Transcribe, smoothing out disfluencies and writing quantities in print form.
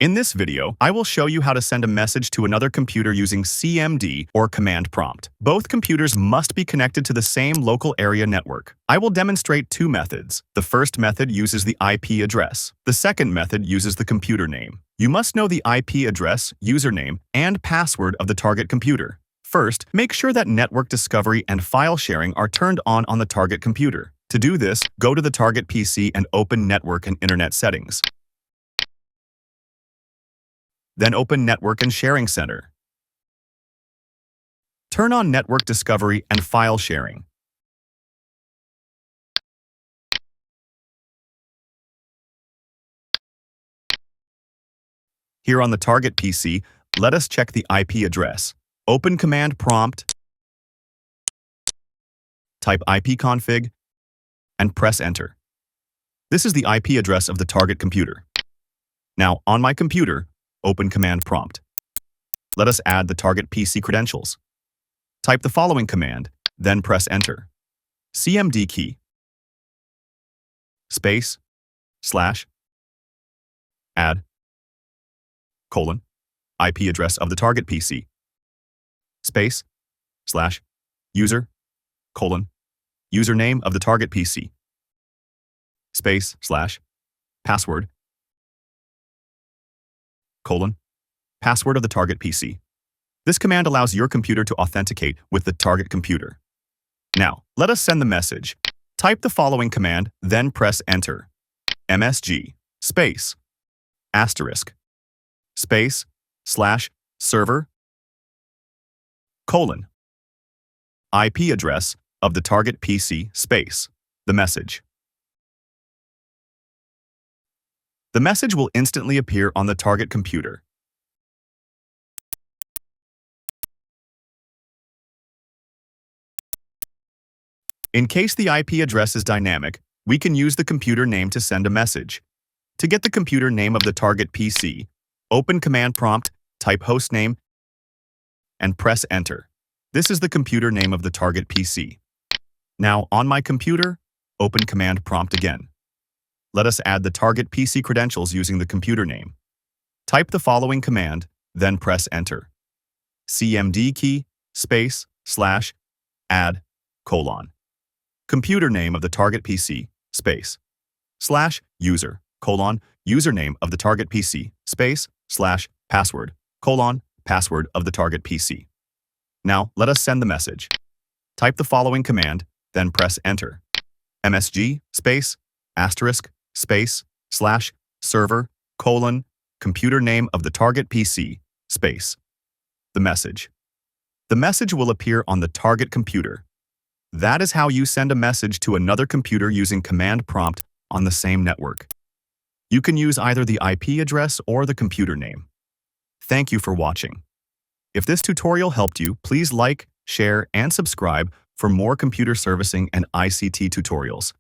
In this video, I will show you how to send a message to another computer using CMD or command prompt. Both computers must be connected to the same local area network. I will demonstrate two methods. The first method uses the IP address. The second method uses the computer name. You must know the IP address, username, and password of the target computer. First, make sure that network discovery and file sharing are turned on the target computer. To do this, go to the target PC and open Network and Internet Settings. Then open Network and Sharing Center. Turn on Network Discovery and File Sharing. Here on the target PC, let us check the IP address. Open Command Prompt, type ipconfig, and press Enter. This is the IP address of the target computer. Now, on my computer, open Command Prompt. Let us add the target PC credentials. Type the following command, then press Enter. CMD key, space, / add, : IP address of the target PC, space, / user, : username of the target PC, space, / password, : password of the target PC. This command allows your computer to authenticate with the target computer. Now, let us send the message. Type the following command, then press Enter. MSG, space, *, space, / server, : IP address of the target PC, space, the message. The message will instantly appear on the target computer. In case the IP address is dynamic, we can use the computer name to send a message. To get the computer name of the target PC, open Command Prompt, type hostname, and press Enter. This is the computer name of the target PC. Now, on my computer, open Command Prompt again. Let us add the target PC credentials using the computer name. Type the following command, then press Enter. CMD key, space, / add, : computer name of the target PC, space, / user, : username of the target PC, space, / password, : password of the target PC. Now, let us send the message. Type the following command, then press Enter. MSG, space, *, space, / server, : computer name of the target PC, space, the message. The message will appear on the target computer. That is how you send a message to another computer using command prompt on the same network. You can use either the IP address or the computer name. Thank you for watching. If this tutorial helped you, please like, share, and subscribe for more computer servicing and ICT tutorials.